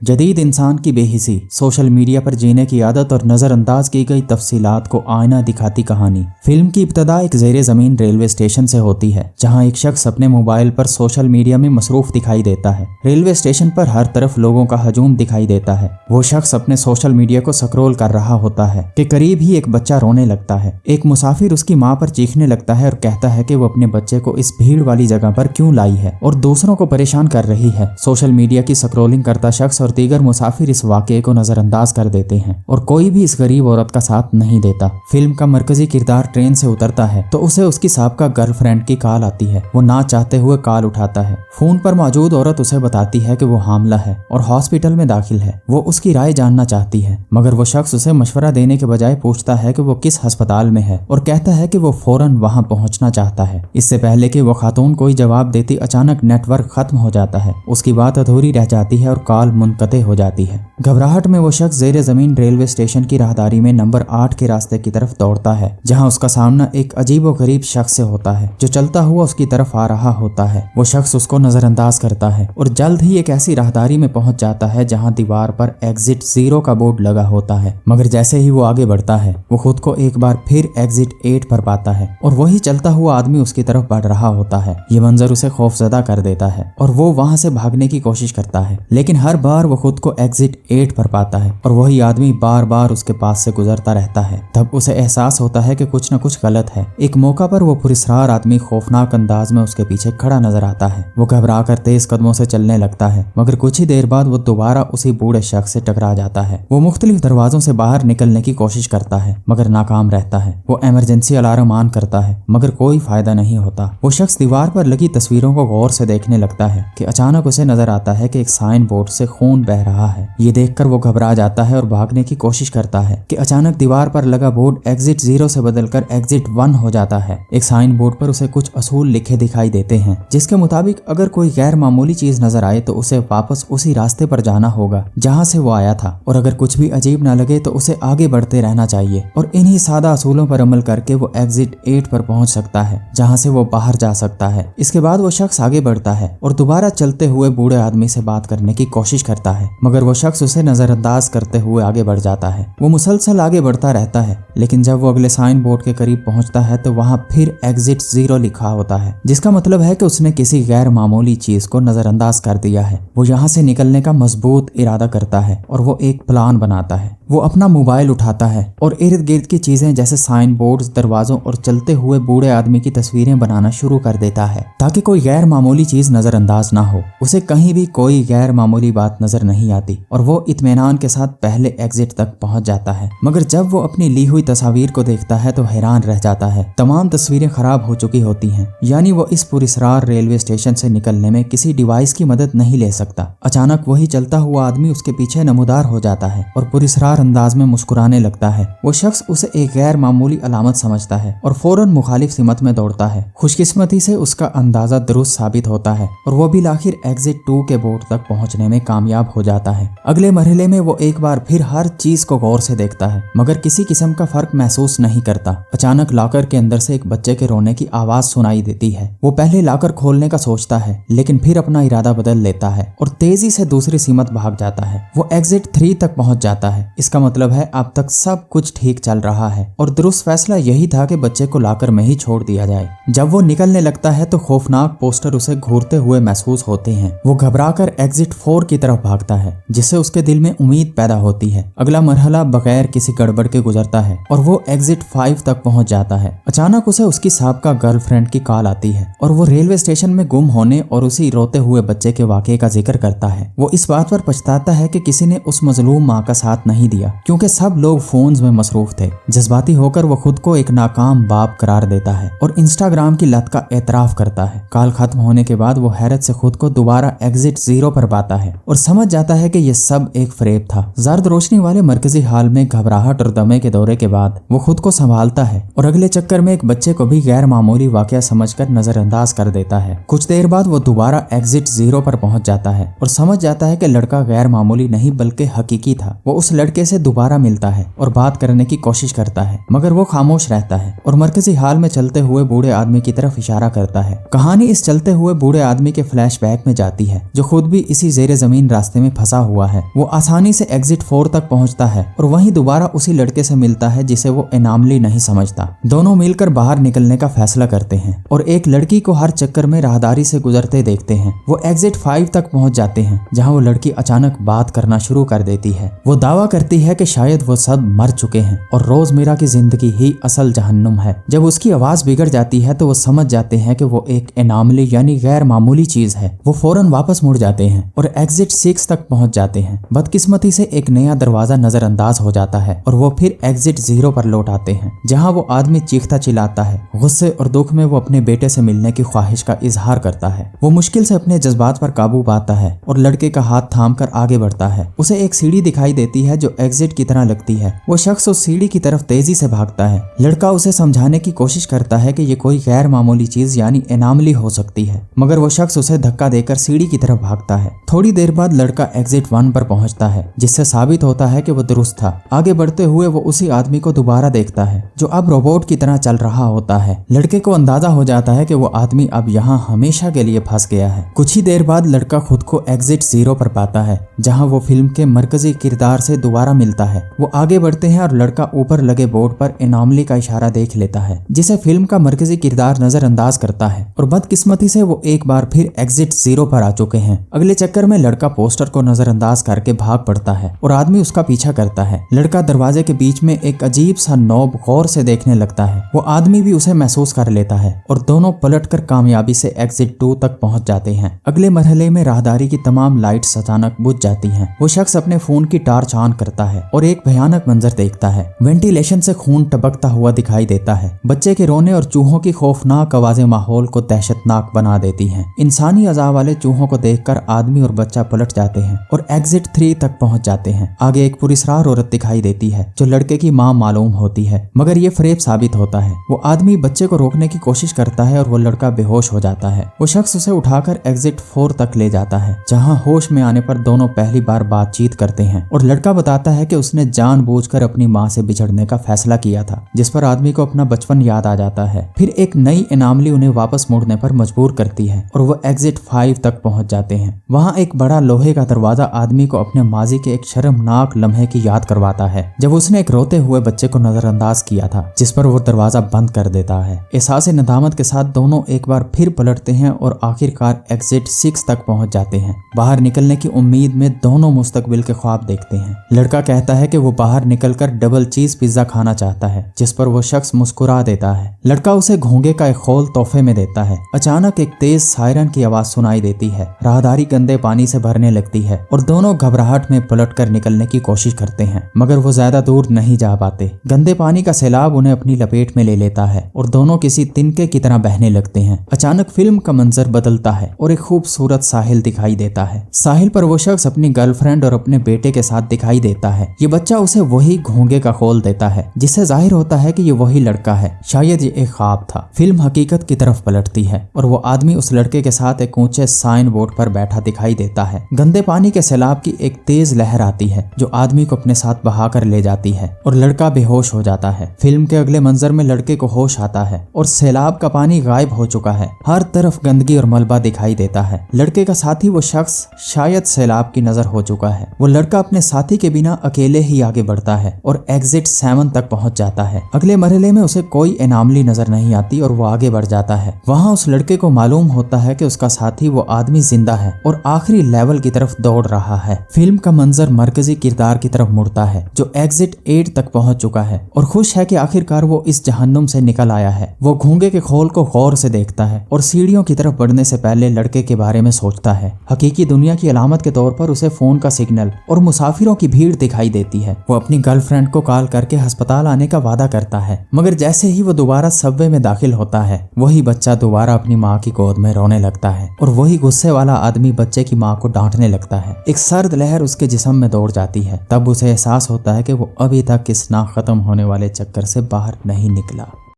जदीद इंसान की बेहिसी, सोशल मीडिया पर जीने की आदत और नज़रअंदाज की गई तफसीलात को आईना दिखाती कहानी। फिल्म की इब्तदा एक ज़ेरे ज़मीन रेलवे स्टेशन से होती है, जहां एक शख्स अपने मोबाइल पर सोशल मीडिया में मसरूफ दिखाई देता है। रेलवे स्टेशन पर हर तरफ लोगों का हजूम दिखाई देता है। वो शख्स अपने सोशल मीडिया को स्क्रॉल कर रहा होता है कि करीब ही एक बच्चा रोने लगता है। एक मुसाफिर उसकी माँ पर चीखने लगता है और कहता है कि वो अपने बच्चे को इस भीड़ वाली जगह पर क्यों लाई है और दूसरों को परेशान कर रही है। सोशल मीडिया की स्क्रॉलिंग करता शख्स और दीगर मुसाफिर इस वाक़े को नजरअंदाज कर देते हैं और कोई भी इस गरीब औरत का साथ नहीं देता। फिल्म का मरकजी किरदार ट्रेन से उतरता है तो उसे उसकी साबका गर्लफ्रेंड की कॉल आती है। वो ना चाहते हुए कॉल उठाता है। फोन पर मौजूद औरत उसे बताती है कि वो हामला है और हॉस्पिटल में दाखिल है। वो उसकी राय जानना चाहती है, मगर वो शख्स उसे मशवरा देने के बजाय पूछता है कि वो किस अस्पताल में है और कहता है कि वो फौरन वहां पहुंचना चाहता है। इससे पहले कि वो खातून कोई जवाब देती, अचानक नेटवर्क खत्म हो जाता है। उसकी बात अधूरी रह जाती है और कॉल मुनक़ते हो जाती है। घबराहट में वो शख्स ज़ेरे ज़मीन रेलवे स्टेशन की राहदारी में नंबर 8 के रास्ते की तरफ दौड़ता है, जहां उसका सामना एक अजीबोगरीब शख्स से होता है जो चलता हुआ उसकी तरफ आ रहा होता है। वो शख्स उसको नजरअंदाज करता है और जल्द ही एक ऐसी राहदारी में पहुंच जाता है जहां दीवार पर एग्जिट 0 का बोर्ड लगा होता है। मगर जैसे ही वो आगे बढ़ता है, वो खुद को एक बार फिर एग्जिट 8 पर पाता है और वही चलता हुआ आदमी उसकी तरफ बढ़ रहा होता है। ये मंजर उसे खौफजदा कर देता है और वो वहां से भागने की कोशिश करता है, लेकिन हर बार वो खुद को एग्जिट 8 पर पाता है और वही आदमी बार बार उसके पास से गुजरता रहता है। तब उसे एहसास होता है कि कुछ न कुछ गलत है। एक मौका पर वो पुरस्कार आदमी खौफनाक अंदाज में उसके पीछे खड़ा नजर आता है। वो घबरा कर तेज कदमों से चलने लगता है, मगर कुछ ही देर बाद वो दोबारा उसी बूढ़े शख्स से टकरा जाता है। वो मुख्तलिफ दरवाजों से बाहर निकलने की कोशिश करता है, मगर नाकाम रहता है। वो इमरजेंसी अलार्म ऑन करता है, मगर कोई फायदा नहीं होता। वो शख्स दीवार पर लगी तस्वीरों को गौर से देखने लगता है कि अचानक उसे नजर आता है कि एक साइन बोर्ड से खून बह रहा है। ये देखकर वो घबरा जाता है और भागने की कोशिश करता है कि अचानक दीवार पर लगा बोर्ड एग्जिट 0 से बदलकर एग्जिट 1 हो जाता है। एक साइन बोर्ड पर उसे कुछ असूल लिखे दिखाई देते हैं, जिसके मुताबिक अगर कोई गैर मामूली चीज नजर आए तो उसे वापस उसी रास्ते पर जाना होगा जहां से वो आया था, और अगर कुछ भी अजीब ना लगे तो उसे आगे बढ़ते रहना चाहिए। और इन्हीं सादा असूलों पर अमल करके वो एग्जिट 8 पर पहुंच सकता है, जहां से वो बाहर जा सकता है। इसके बाद वो शख्स आगे बढ़ता है और दोबारा चलते हुए बूढ़े आदमी से बात करने की कोशिश करता है, मगर वो शख्स उसे नजरअंदाज करते हुए आगे बढ़ जाता है। वो मुसलसल आगे बढ़ता रहता है, लेकिन जब वो अगले साइन बोर्ड के करीब पहुंचता है तो वहां फिर एग्जिट 0 लिखा होता है, जिसका मतलब है कि उसने किसी गैर मामूली चीज को नजरअंदाज कर दिया है। वो यहाँ से निकलने का मजबूत इरादा करता है और वो एक प्लान बनाता है। वो अपना मोबाइल उठाता है और इर्द गिर्द की चीजें जैसे साइन बोर्ड्स, दरवाजों और चलते हुए बूढ़े आदमी की तस्वीरें बनाना शुरू कर देता है, ताकि कोई गैर मामूली चीज नजरअंदाज ना हो। उसे कहीं भी कोई गैर मामूली बात नजर नहीं आती और वो इत्मीनान के साथ पहले एग्जिट तक पहुंच जाता है। मगर जब वो अपनी ली हुई तस्वीर को देखता है तो हैरान रह जाता है। तमाम तस्वीरें खराब हो चुकी होती हैं, यानी वो इस पुरस्कार रेलवे स्टेशन से निकलने में किसी डिवाइस की मदद नहीं ले सकता। अचानक वही चलता हुआ आदमी उसके पीछे नमूदार हो जाता है और पुरस्कार अंदाज में मुस्कुराने लगता है। वो शख्स उसे एक गैर मामूली अलामत समझता है और फौरन मुखालिफ सिमत में दौड़ता है। खुशकिस्मती से उसका अंदाजा दुरुस्त साबित होता है और वो भी आखिर एग्जिट 2 के बोर्ड तक पहुंचने में कामयाब हो जाता है। अगले मरहले में वो एक बार फिर हर चीज को गौर से देखता है, मगर किसी किस्म का फर्क महसूस नहीं करता। अचानक लॉकर के अंदर से एक बच्चे के रोने की आवाज सुनाई देती है। वो पहले लॉकर खोलने का सोचता है, लेकिन फिर अपना इरादा बदल लेता है और तेजी से दूसरी सीमत भाग जाता है। वो एग्जिट 3 तक पहुंच जाता है। इसका मतलब है अब तक सब कुछ ठीक चल रहा है और दुरुस्त फैसला यही था कि बच्चे को लॉकर में ही छोड़ दिया जाए। जब वो निकलने लगता है तो खौफनाक पोस्टर उसे घूरते हुए महसूस होते हैं। वो घबराकर एग्जिट 4 की तरफ भागता है, जिससे उसके दिल में उम्मीद पैदा होती है। अगला मरहला बगैर किसी गड़बड़ के गुजरता है और वो एग्जिट 5 तक पहुंच जाता है। अचानक उसे उसकी साबका गर्लफ्रेंड की कॉल आती है और वो रेलवे स्टेशन में गुम होने और उसी रोते हुए बच्चे के वाकये का जिक्र करता है। वो इस बात पर पछताता है कि किसी ने उस मजलूम माँ का साथ नहीं दिया, क्योंकि सब लोग फोन्स में मसरूफ थे। जज्बाती होकर वो खुद को एक नाकाम बाप करार देता है और इंस्टाग्राम की लत का एतराफ करता है। कॉल खत्म होने के बाद वो हैरत से खुद को दोबारा एग्जिट 0 पर पाता है और समझ जाता है कि ये सब एक फरेब था। जर्द रोशनी वाले मरकजी हाल में घबराहट और दमे के दौरे के बाद वो खुद को संभालता है और अगले चक्कर में एक बच्चे को भी गैर मामूली वाकया समझकर नजरअंदाज कर देता है। कुछ देर बाद वो दोबारा एग्जिट 0 पर पहुंच जाता है और समझ जाता है कि लड़का गैर मामूली नहीं बल्कि हकीकी था। वो उस लड़के से दोबारा मिलता है और बात करने की कोशिश करता है, मगर वो खामोश रहता है और मरकजी हाल में चलते हुए बूढ़े आदमी की तरफ इशारा करता है। कहानी इस चलते हुए बूढ़े आदमी के फ्लैशबैक में जाती है, जो खुद भी इसी ज़ेरे ज़मीन रास्ते में फंसा हुआ है। वो आसानी से एग्जिट 4 तक पहुंचता है और वहीं दोबारा उसी लड़के से मिलता है जिसे वो एनामली नहीं समझता। दोनों मिलकर बाहर निकलने का फैसला करते हैं और एक लड़की को हर चक्कर में राहदारी से गुजरते देखते हैं। वो एग्जिट 5 तक पहुंच जाते हैं जहां वो लड़की अचानक बात करना शुरू कर देती है। वो दावा करती है कि शायद वो सब मर चुके हैं और रोजमेरा की जिंदगी ही असल जहन्नुम है। जब उसकी आवाज बिगड़ जाती है तो वो समझ जाते हैं कि वो एक एनामली यानी गैर मामूली चीज है। वो फौरन वापस मुड़ जाते हैं और एग्जिट 6 तक पहुंच जाते हैं। बदकिस्मती से एक नया दरवाजा नजरअंदाज हो जाता है और वो फिर एग्जिट 0 पर लौट आते हैं जहां वो आदमी चीखता चिल्लाता है। गुस्से और दुख में वो अपने बेटे से मिलने की ख्वाहिश का इजहार करता है। वो मुश्किल से अपने जज्बात पर काबू पाता है और लड़के का हाथ थाम कर आगे बढ़ता है। उसे एक सीढ़ी दिखाई देती है जो एग्जिट की तरह लगती है। वो शख्स उस सीढ़ी की तरफ तेजी से भागता है। लड़का उसे समझाने की कोशिश करता है कि ये कोई गैर मामूली चीज यानी एनामली हो सकती है, मगर वो शख्स उसे धक्का देकर सीढ़ी की तरफ भागता है। थोड़ी देर बाद लड़का एग्जिट 1 पर पहुंचता है जिससे साबित होता है कि वो दुरुस्त था। आगे बढ़ते हुए वो उसी आदमी को दोबारा देखता है जो अब रोबोट की तरह चल रहा होता है। लड़के को अंदाजा हो जाता है कि वो आदमी अब यहाँ हमेशा के लिए फंस गया है। कुछ ही देर बाद लड़का खुद को एग्जिट 0 पर पाता है जहाँ वो फिल्म के मरकजी किरदार से दोबारा मिलता है। वो आगे बढ़ते हैं और लड़का ऊपर लगे बोर्ड पर एनामली का इशारा देख लेता है जिसे फिल्म का मरकजी किरदार नजरअंदाज करता है और बदकिस्मती से वो एक बार फिर एग्जिट 0 पर आ चुके हैं। अगले चक्कर में लड़का पोस्टर को नजरअंदाज करके भाग पड़ता है और आदमी उसका पीछा करता है। लड़का दरवाजे के बीच में एक अजीब सा नॉब गौर से देखने लगता है। वो आदमी भी उसे महसूस कर लेता है और दोनों पलटकर कामयाबी से एग्जिट 2 तक पहुंच जाते हैं। अगले मरहले में राहदारी की तमाम लाइट्स अचानक बुझ जाती हैं। वो शख्स अपने फोन की टार्च ऑन करता है और एक भयानक मंजर देखता है। वेंटिलेशन से खून टपकता हुआ दिखाई देता है। बच्चे के रोने और चूहों की खौफनाक आवाजें माहौल को दहशतनाक बना देती हैं। इंसानी अज़ा वाले चूहों को देखकर आदमी और बच्चा पलट जाते हैं और एग्जिट 3 तक पहुंच जाते हैं। आगे एक पुरस्रार औरत दिखाई देती है जो लड़के की मां मालूम होती है, मगर ये फरेब साबित होता है। वो आदमी बच्चे को रोकने की कोशिश करता है और वो लड़का बेहोश हो जाता है। वो शख्स उसे उठाकर एग्जिट 4 तक ले जाता है जहां होश में आने पर दोनों पहली बार बातचीत करते हैं और लड़का बताता है कि उसने जानबूझकर अपनी मां से बिछड़ने का फैसला किया था, जिस पर आदमी को अपना बचपन याद आ जाता है। फिर एक नई एनामली उन्हें वापस मुड़ने पर मजबूर करती है और वो एग्जिट 5 तक पहुंच जाते हैं। वहां एक बड़ा लोहे का दरवाजा आदमी को अपने माजी के एक शर्मनाक लम्हे की याद करवाता है जब उसने एक रोते हुए बच्चे को नजरअंदाज किया था, जिस पर वो दरवाजा बंद कर देता है। एहसास नदामत के साथ दोनों एक बार फिर पलटते हैं और आखिरकार एग्जिट 6 तक पहुंच जाते हैं। बाहर निकलने की उम्मीद में दोनों मुस्तकबिल के ख्वाब देखते हैं। लड़का कहता है कि वो बाहर निकलकर डबल चीज पिज्जा खाना चाहता है, जिस पर वो शख्स मुस्कुरा देता है। लड़का उसे घोंगे का एक खोल तोहफे में देता है। अचानक एक तेज सायरन की आवाज सुनाई देती है। राहदारी गंदे पानी से भरने लगती है और दोनों घबराहट में पलटकर निकलने की कोशिश करते हैं, मगर वो ज्यादा दूर नहीं जा पाते। गंदे पानी का सैलाब उन्हें अपनी लपेट में ले लेता है और दोनों किसी तिनके की तरह बहने लगते हैं। अचानक फिल्म का मंजर बदलता है और एक खूबसूरत साहिल दिखाई देता है। साहिल पर वो शख्स अपनी गर्लफ्रेंड और अपने बेटे के साथ दिखाई देता है। ये बच्चा उसे वही घोंगे का खोल देता है, जिससे जाहिर होता है कि ये वही लड़का है। शायद ये एक ख्वाब था। फिल्म हकीकत की तरफ पलटती है और वो आदमी उस लड़के के साथ एक ऊंचे साइन बोर्ड पर बैठा दिखाई देता है। गंदे पानी के सैलाब की एक तेज लहर आती है जो आदमी को अपने साथ बहा कर ले जाती है और लड़का बेहोश हो जाता है। फिल्म के अगले मंजर में लड़के को होश आता है और सैलाब का पानी गायब हो चुका है। हर तरफ गंदगी और मलबा दिखाई देता है। लड़के का साथी वो शख्स शायद सैलाब की नजर हो चुका है। वो लड़का अपने साथी के बिना अकेले ही आगे बढ़ता है और एग्जिट 7 तक पहुंच जाता है। अगले मरहले में उसे कोई एनामली नजर नहीं आती और वो आगे बढ़ जाता है। वहां उस लड़के को मालूम होता है कि उसका साथी वो आदमी जिंदा है और आखिरी लेवल की तरफ दौड़ रहा है। फिल्म का मंजर मरकजी किरदार की तरफ मुड़ता है जो एग्जिट 8 तक पहुंच चुका है और खुश है कि आखिरकार वो इस जहन्नुम से निकल आया है। वो घोंगे के खोल को गौर से देखता है और सीढ़ियों की तरफ बढ़ने से पहले लड़के के बारे में सोचता है। हकीकी दुनिया की अलामत के तौर पर उसे फोन का सिग्नल और मुसाफिरों की भीड़ दिखाई देती है। वो अपनी गर्लफ्रेंड को कॉल करके अस्पताल आने का वादा करता है, मगर जैसे ही वो दोबारा सबवे में दाखिल होता है वही बच्चा दोबारा अपनी माँ की गोद में रोने लगता है और वही गुस्से वाला आदमी बच्चे की माँ को डांटने लगता है। एक सर्द लहर उसके जिस्म में दौड़ जाती है। तब उसे एहसास होता है कि वो अभी तक इस ना खत्म होने वाले चक्कर से बाहर नहीं निकला।